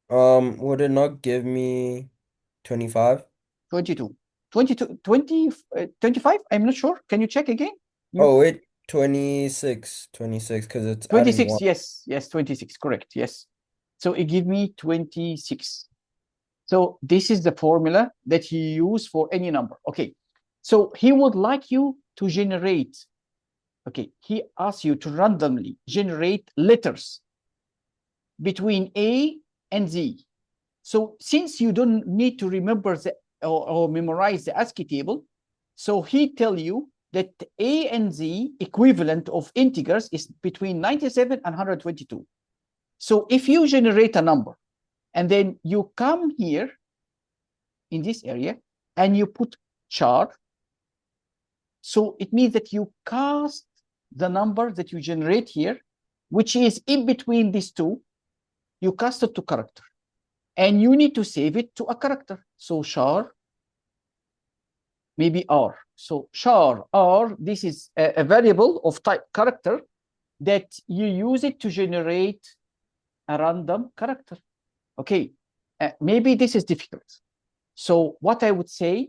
Would it not give me 25? 22. 22, 20, 25? I'm not sure. Can you check again? Oh, wait, 26 because it's adding 26, 1. yes, 26, correct, yes. So it give me 26. So this is the formula that he used for any number. Okay, so he would like you to generate, okay, he asks you to randomly generate letters between A and Z. So since you don't need to remember or memorize the ASCII table, so he tell you that A and Z equivalent of integers is between 97 and 122. So if you generate a number and then you come here in this area and you put char, so it means that you cast the number that you generate here, which is in between these two, you cast it to character. And you need to save it to a character. So char, maybe R. So char R, this is a variable of type character that you use it to generate a random character. Okay, maybe this is difficult. So what I would say,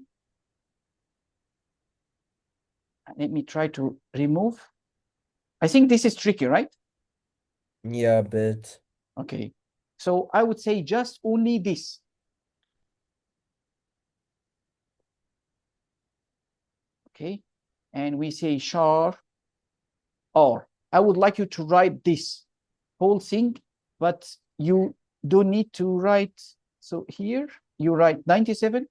let me try to remove. I think this is tricky, right? Yeah, a bit. Okay, so I would say just only this. Okay, and we say char R. I would like you to write this whole thing, but you don't need to write. So here you write 97.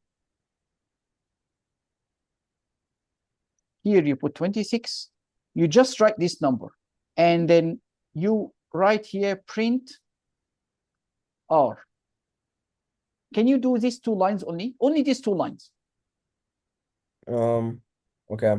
Here you put 26. You just write this number. And then you write here print R. Can you do these two lines only? Only these two lines. Okay.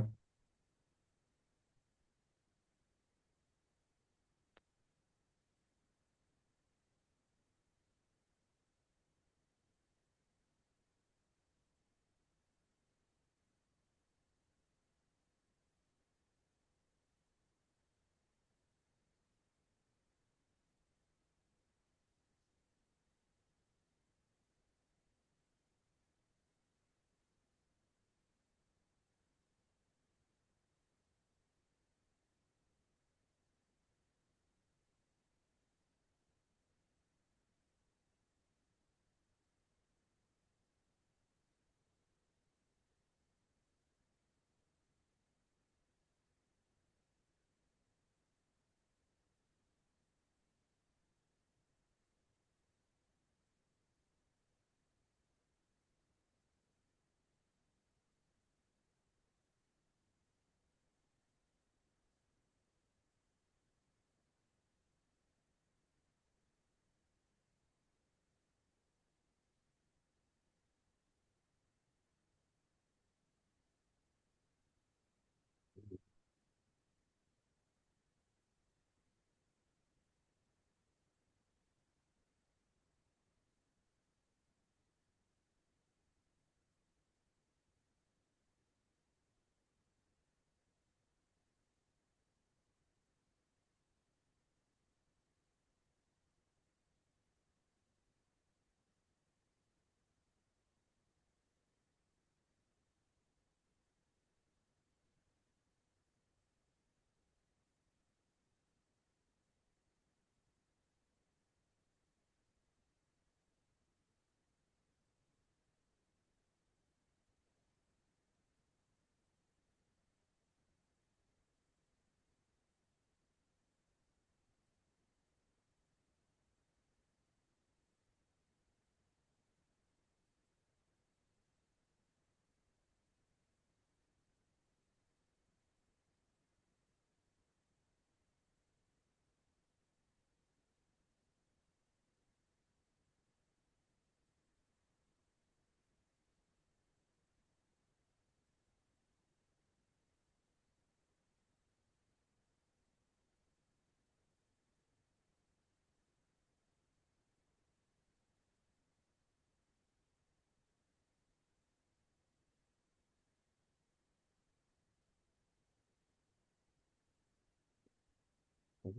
Is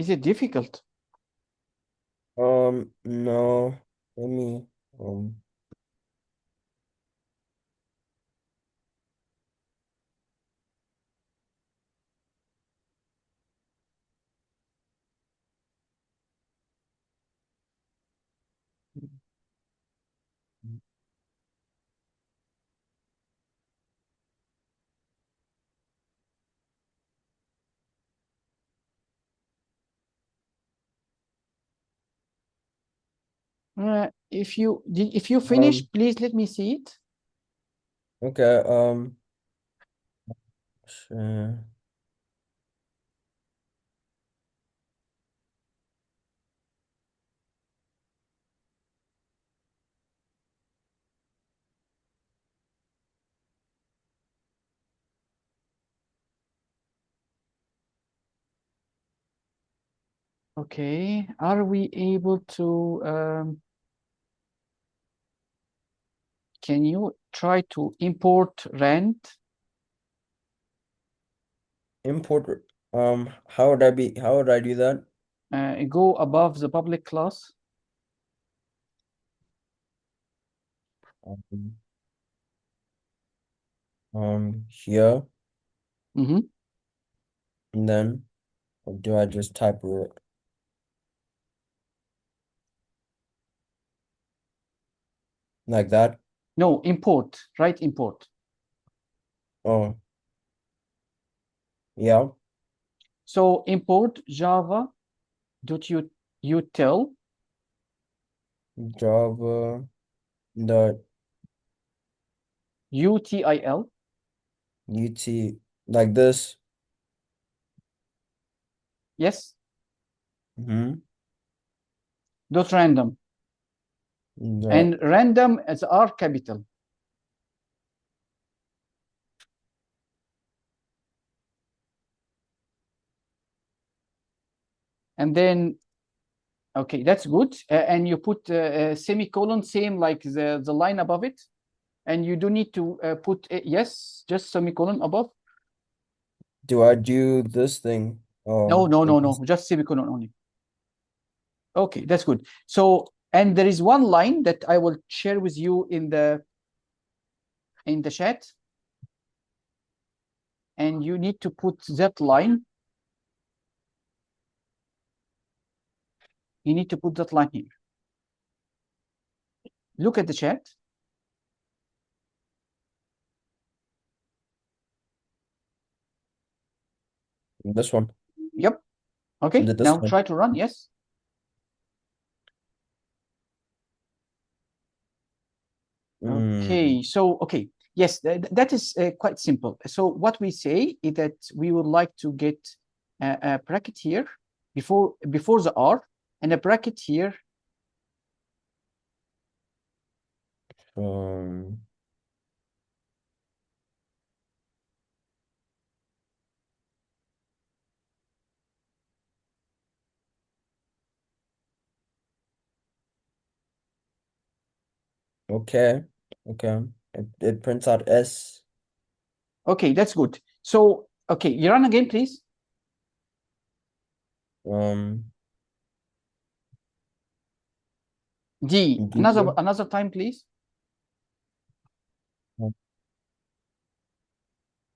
it difficult? No. Let me If you finish, please let me see it. okay, sure. Okay, are we able to can you try to import rand? Import, how would I do that? Go above the public class. Here, Mm-hmm. and then, or do I just type it like that? No, import, right? Import. Oh, yeah, So import java.util Java, dot util UT, like this. yes Mm-hmm. dot random, Dot, and random as R capital. And then okay, that's good. And you put a semicolon, same like the line above it, and you don't need to put yes, just semicolon above. do I do this thing? No, just semicolon only. Okay, that's good. So, and there is one line that I will share with you in the chat, and you need to put that line. You need to put that line here. Look at the chat. This one. Yep. Okay, This now one. try to run. Yes. Okay, so okay, yes, that is quite simple. So what we say is that we would like to get a bracket here before the R, and a bracket here. Okay, okay. It prints out S. Okay, that's good. So okay, you run again, please. D, D. another time, please.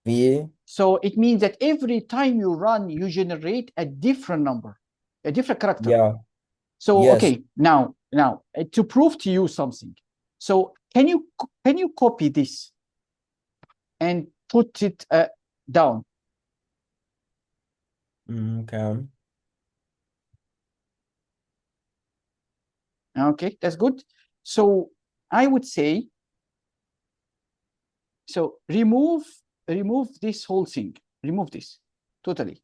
V. So it means that every time you run, you generate a different number, a different character. Yeah. So Yes. okay, now to prove to you something. So can you copy this and put it down? Okay. Okay, that's good. So I would say, so remove this whole thing. Remove this totally.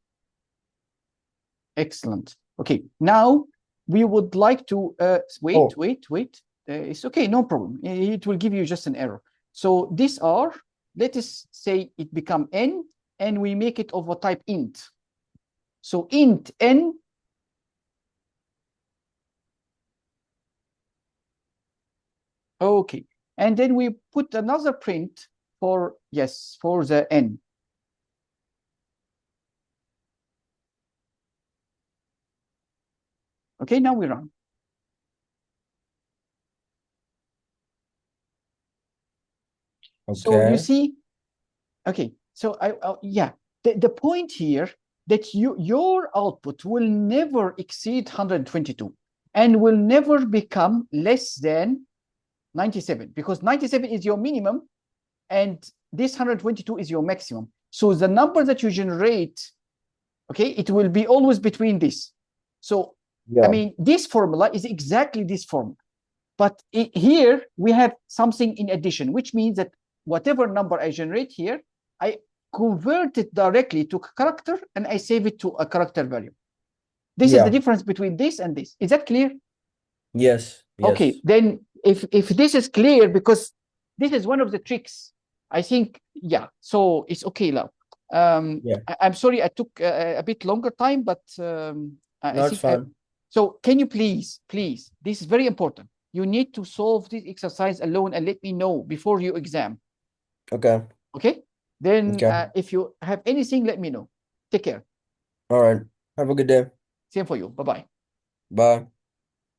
Excellent. Okay, now we would like to wait. it's okay, no problem. It will give you just an error. So these are, let us say it become n, and we make it of a type int. So int n. Okay, and then we put another print for, yes, for the n. Okay, now we run. So you Okay. see, okay, so yeah, the point here that your output will never exceed 122 and will never become less than 97, because 97 is your minimum and this 122 is your maximum. So the number that you generate, okay, it will be always between this. So I Yeah. mean, this formula is exactly this formula. But here we have something in addition, which means that whatever number I generate here, I convert it directly to character and I save it to a character value. This is the Yeah. difference between this and this. Is that clear? Yes. Okay, Yes. then if this is clear, because this is one of the tricks, I think, yeah, so it's okay now. Yeah. I'm sorry I took a bit longer time, but I No, it's think fine. so. Can you please, this is very important. You need to solve this exercise alone and let me know before your exam. Okay. Okay? Then Okay. if you have anything, let me know. Take care. All right. Have a good day. Same for you. Bye bye. Bye.